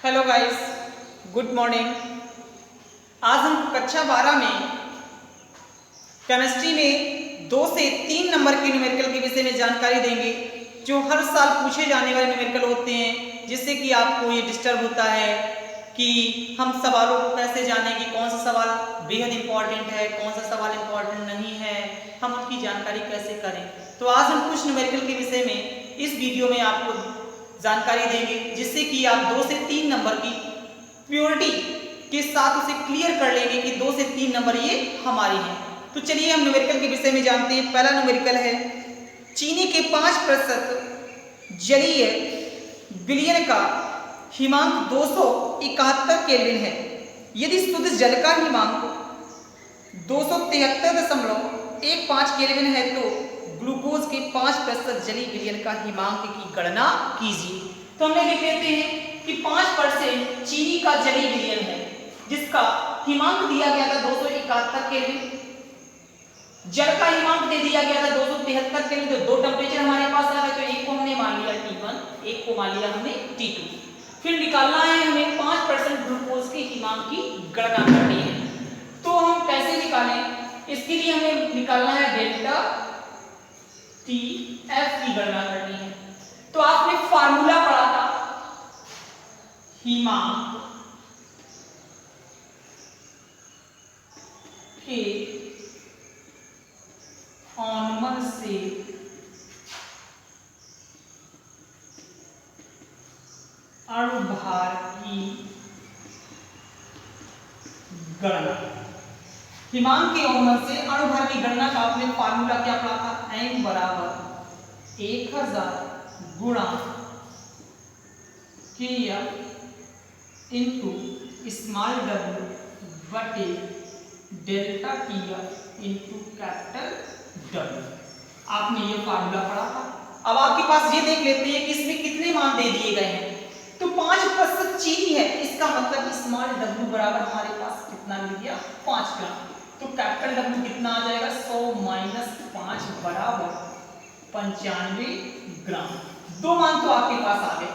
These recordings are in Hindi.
Hello guys, good morning. आज हम कक्षा 12 में केमिस्ट्री में 2 से 3 नंबर के न्यूमेरिकल के विषय में जानकारी देंगे, जो हर साल पूछे जाने वाले न्यूमेरिकल होते हैं, जिससे कि आपको ये डिस्टर्ब होता है कि हम सवालों को कैसे जानें कि कौन सा सवाल बेहद इंपॉर्टेंट है, कौन सा सवाल इंपॉर्टेंट नहीं है, हम उसकी जानकारी कैसे करें। तो आज हम कुछ न्यूमेरिकल के विषय में इस वीडियो में आपको जानकारी देंगे, जिससे कि आप 2 से 3 नंबर की प्योरिटी के साथ उसे क्लियर कर लेंगे कि 2 से 3 नंबर ये हमारे हैं। तो चलिए हम न्यूमेरिकल के विषय में जानते हैं। पहला न्यूमेरिकल है, चीनी के 5% जलीय विलयन का हिमांक 271 केल्विन है। यदि शुद्ध जल का हिमांक 273.15 केल्विन है तो ग्लूकोज के 5% जलीय विलयन का हिमांक की गणना कीजिए। तो हमने लिख लेते हैं कि 5% चीनी का जलीय विलयन है, जिसका हिमांक दिया गया था 271 केल्विन। जल का हिमांक दे दिया गया था 273 केल्विन। तो दो टेम्परेचर हमारे पास आ गए, तो एक को हमने मान लिया T1, एक को मान लिया हमने T2। फिर निकालना है हमें 5% ग्लूकोज के हिमांक की गणना करनी है। तो हम कैसे निकालें? इसके लिए हमें निकालना है डेल्टा TF की गणना करनी है। तो आपने फार्मूला पढ़ा था, हिमांक के अनुमान से अणुभार की गणना। हिमांक के अनुमान से अणुभार की गणना का आपने फार्मूला क्या पढ़ा था? m बराबर 1000 गुणा kf इंटू स्मॉल w बटे delta TF into capital W। आपने ये फार्मूला पढ़ा था। अब आपके पास ये देख लेते हैं कि इसमें कितने मान दे दिए गए हैं। तो 5% चीनी है, इसका मतलब स्मॉल w बराबर हमारे पास कितना मिल गया? 5 ग्राम। तो कैपिटल W कितना आ जाएगा? 100 माइनस 5 बराबर 95 ग्राम। दो मान तो आपके पास आ गए।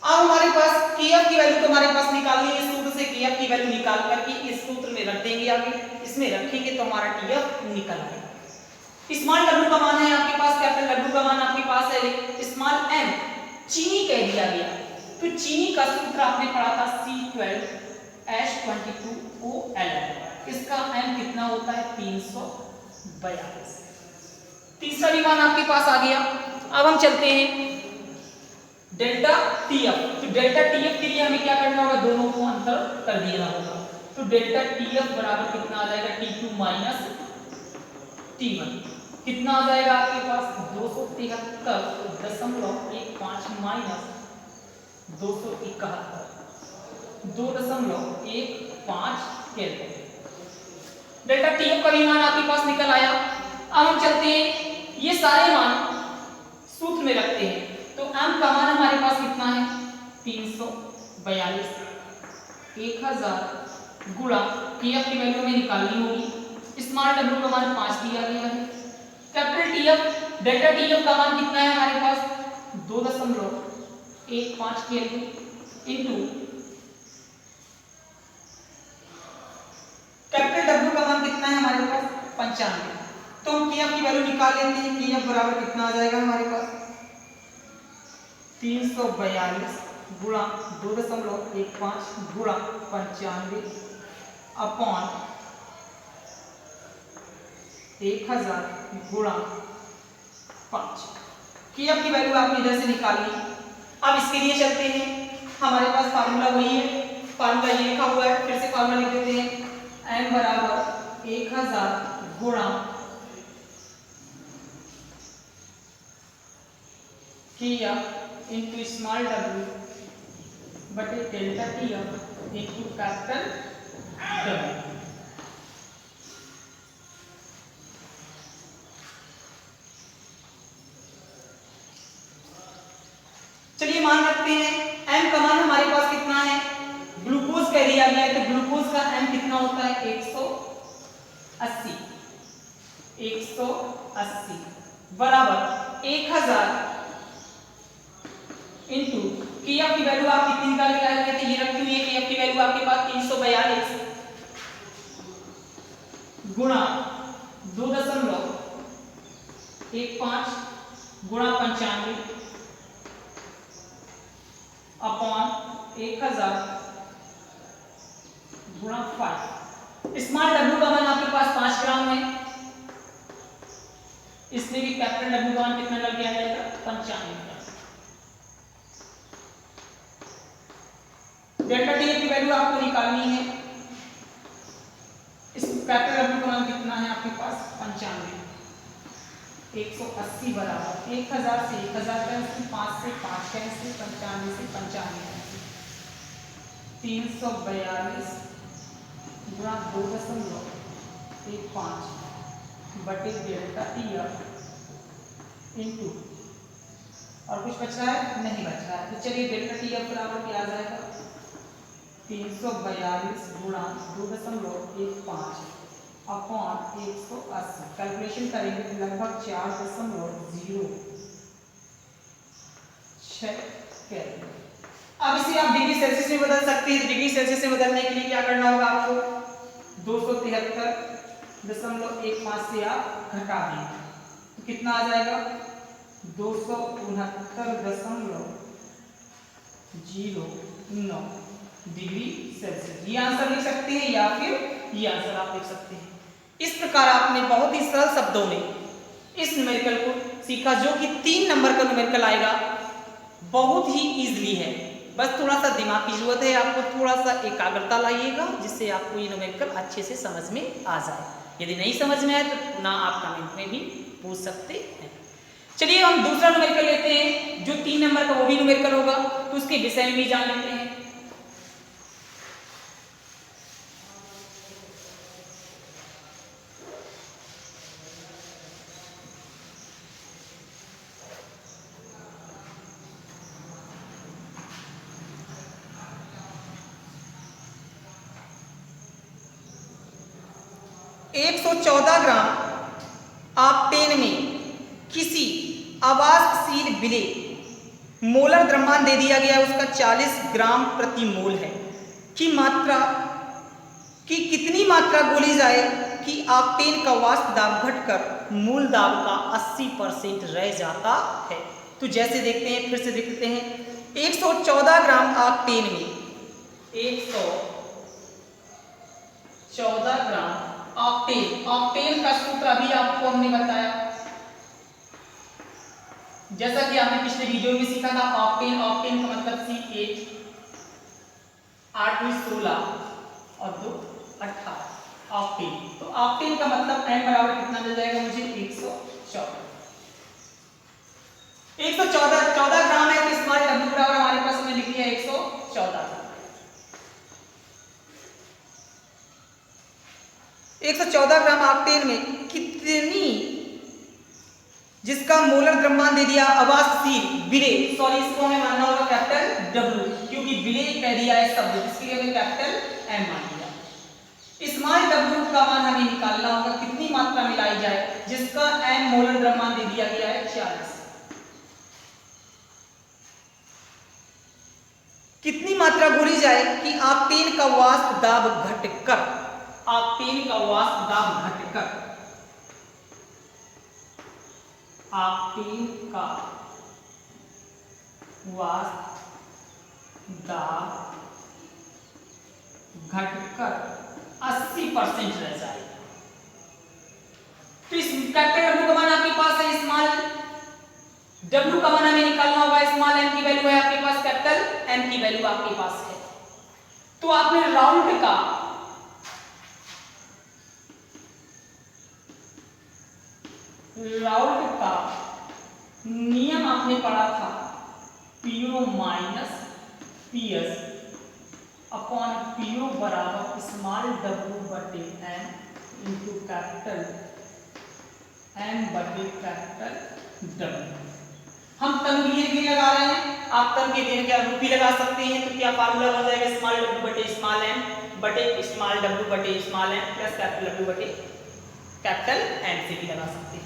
अब हमारे पास Kf की वैल्यू तो हमारे पास निकालनी है। सूत्र से Kf की वैल्यू निकाल करके इस सूत्र में रख देंगे, आगे इसमें रखेंगे तो हमारा Tf निकल आएगा। स्मॉल w का मान है आपके पास, कैपिटल W का मान आपके पास है स्मॉल m। चीनी कह दिया गया, तो चीनी का सूत्र आपने पढ़ा था C12H22O11। इसका m कितना होता है? 342। तीसरा भी मान आपके पास आ गया। अब हम चलते हैं डेल्टा टीएफ। तो डेल्टा टीएफ के लिए हमें क्या करना होगा? दोनों को अंतर कर देना होगा। तो डेल्टा टीएफ बराबर कितना आ जाएगा? T2 माइनस T1 कितना आ जाएगा आपके पास? 273.15 माइनस 271 2.15 केल्विन। डेल्टा टीएफ का भी मान आपके पास निकल आया। अब हम चलते हैं, ये सारे मान सूत्र में रखते हैं। तो m का मान हमारे पास कितना है? 342। 1000 गुणा Kf की वैल्यू हमें निकालनी होगी। स्मॉल w का मान 5 दिया गया है। कैपिटल Tf, डेल्टा Tf का मान कितना है हमारे पास? 2.15 केल्विन इनटू कैपिटल W का मान कितना है हमारे पास? 95। तो हम Kf की वैल्यू निकाल लेते हैं। Kf बराबर कितना आ जाएगा हमारे पास? 342 गुणा 2.15 गुणा 95 अपॉन 1000 गुणा 5। Kf की वैल्यू आपने इधर से निकाली। अब इसके लिए चलते हैं, हमारे पास फार्मूला वही है, फार्मूला ये लिखा हुआ है, फिर से फार्मूला लिख देते हैं। m बराबर 1000 गुणा Kf इंटू स्मॉल w बटे delta TF into capital W। चलिए मान रखते हैं, m का मान हमारे पास कितना है? ग्लूकोज कह दिया गया है, तो ग्लूकोज का m कितना होता है? 180 बराबर 1000 इंटू KF की वैल्यू आप कितनी निकाल के लाए थे, ये रखी हुई है KF की वैल्यू आपके पास 342 गुणा 2.15 गुणा 95 अपॉन 1000 गुणा 5। स्मॉल W का मान आपके पास 5 ग्राम है, इसमें भी कैपिटल W का मान कितना निकाल के आ जाएगा 95 ग्राम। डेल्टा T की वैल्यू आपको निकालनी है, इस कैपिटल W का मान कितना है आपके पास 95, 180 बराबर 1000 से 1000 कैंसिल, 5 से 5 कैंसिल, 95 से 95 कैंसिल, 342 गुणा 2.15 बटे डेल्टा TF इनटू, और कुछ बच रहा है नहीं बच रहा है, तो चलिए डेल्टा TF बराबर क्या आ जाएगा 342 गुणा 2.15 अपॉन 180। कैलकुलेशन करेंगे तो लगभग 4.06 केल्विन। अब इसे आप डिग्री सेल्सियस में बदल सकते हैं। डिग्री सेल्सियस में बदलने के लिए क्या करना होगा आपको, 273.15 से आप घटा देंगे तो कितना आ जाएगा 269.09 डिग्री सेल्सियस। ये आंसर लिख सकते हैं या फिर ये आंसर आप लिख सकते हैं। इस प्रकार आपने बहुत ही सरल शब्दों में इस न्यूमेरिकल को सीखा, जो कि 3 नंबर का न्यूमेरिकल आएगा। बहुत ही इजीली है, बस थोड़ा सा दिमाग की जरूरत है, आपको थोड़ा सा एकाग्रता लाइएगा जिससे आपको ये न्यूमेरिकल अच्छे से समझ में आ जाए। यदि नहीं समझ में आए तो पुनः आप कमेंट में भी पूछ सकते हैं। चलिए हम दूसरा न्यूमेरिकल लेते हैं जो 3 नंबर का वो भी न्यूमेरिकल होगा, तो उसके विषय में भी जान लेते हैं। एक 114 ग्राम ऑक्टेन में किसी आवासशील विलेय मोलर द्रव्यमान दे दिया गया, उसका 40 ग्राम प्रति मोल है की मात्रा की कितनी मात्रा गोली जाए कि ऑक्टेन का वाष्प दाब घटकर मूल दाब का 80% रह जाता है। तो जैसे देखते हैं, फिर से देखते हैं, 114 ग्राम ऑक्टेन में 114 ग्राम ऑक्टेन, ऑक्टेन का सूत्र अभी आपको हमने बताया, जैसा कि आपने पिछले वीडियो में सीखा था। ऑक्टेन, ऑक्टेन का मतलब C8, 8 में 16 और 2 18 ऑक्टेन। तो ऑक्टेन का मतलब n बराबर कितना मिल जाएगा मुझे 114 ग्राम है, तो स्मॉल W बराबर हमारे पास में लिख लिया 114 ग्राम। 114 ग्राम ऑक्टेन में कितनी, जिसका मोलर द्रव्यमान दे दिया आवासशील विलेय, सॉरी इसको हमें मानना होगा कैपिटल W, क्योंकि विलेय कह दिया है शब्द, इसलिए हमें कैपिटल M मान लिया। स्मॉल W का मान हमें निकालना होगा, कितनी मात्रा मिलाई जाए जिसका M मोलर द्रव्यमान दे दिया गया है 40। कितनी मात्रा घोली जाए कि ऑक्टेन का वाष्प दाब घटकर, ऑक्टेन का वाष्प दाब घटकर, ऑक्टेन का वाष्प दाब घटकर 80% रह जाए। तो इस कैपिटल W का मान आपके पास है, स्मॉल W का मान हमें निकालना होगा, स्मॉल m की वैल्यू है आपके पास, कैपिटल M की वैल्यू आपके पास है। तो आपने राउंड का नियम आपने पढ़ा था, PO minus PS upon PO बराबर स्मॉल W बटे M इंटू कैपिटल M बटे कैपिटल W। हम तनुलीय भी लगा रहे हैं, आप तन के लिए क्या रूपी लगा सकते हैं, तो क्या फार्मूला हो जाएगा स्मॉल W बटे स्मॉल m बटे स्मॉल W बटे small m plus capital W बटे कैपिटल M से भी लगा सकते हैं।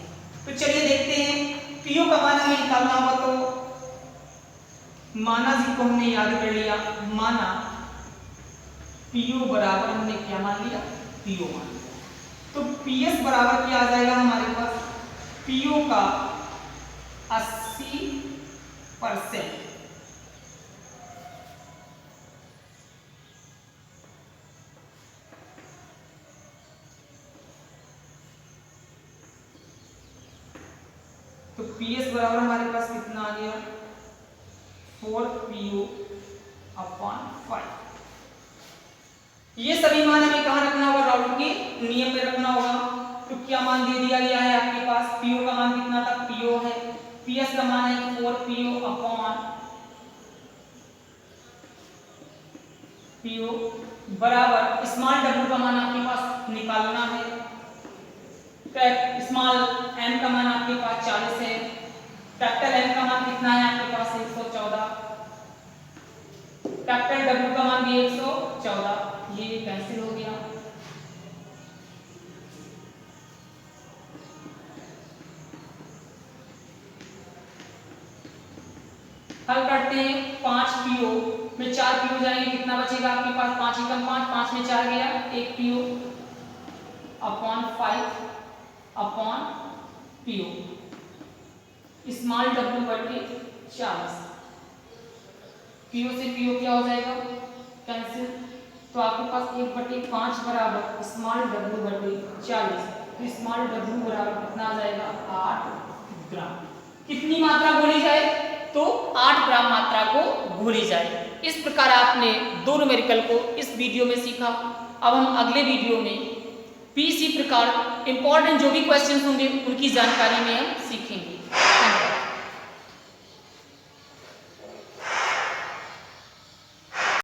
तो चलिए देखते हैं, PO का मान हमें निकालना होगा, तो माना जी को हमने याद कर लिया, माना पीओ बराबर हमने क्या मान लिया, पीओ मान लिया। तो पीएस बराबर क्या आ जाएगा हमारे पास, पीओ का 80%। तो पीएस बराबर हमारे पास कितना आ गया, 4PO/5। ये सभी मान हमें कहाँ रखना होगा, राउंड के नियम में रखना होगा। तो क्या मान दे दिया गया है आपके पास, पीओ का मान कितना था, पीओ है, पीएस का मान है 4PO बराबर स्मॉल डब्ल्यू का मान आपके पास निकालना है। स्मॉल एम का मान आपके पास 40 है, कैपिटल एम का मान कितना है आपके पास 114, कैपिटल डब्ल्यू का मान भी 114, ये कैंसिल हो गया। हल करते हैं, 5PO में 4PO जाएंगे, कितना बचेगा आपके पास, 5 एकम 5, 5 में 4 गया, 1PO/5/PO, स्मॉल डब्ल्यू बटे 40, पीओ से पीओ क्या हो जाएगा, कैंसिल। तो आपके पास 1/5 बराबर स्मॉल डब्ल्यू बटे 40, तो स्मॉल डब्ल्यू बराबर कितना आ जाएगा, 8 ग्राम। कितनी मात्रा घोली जाए, तो 8 ग्राम मात्रा को घोली जाए। इस प्रकार आपने दो न्यूमेरिकल को इस वीडियो में सीखा। अब हम अगले वीडियो में भी इसी प्रकार इंपॉर्टेंट जो भी क्वेश्चन होंगे उनकी जानकारी में हम सीखेंगे।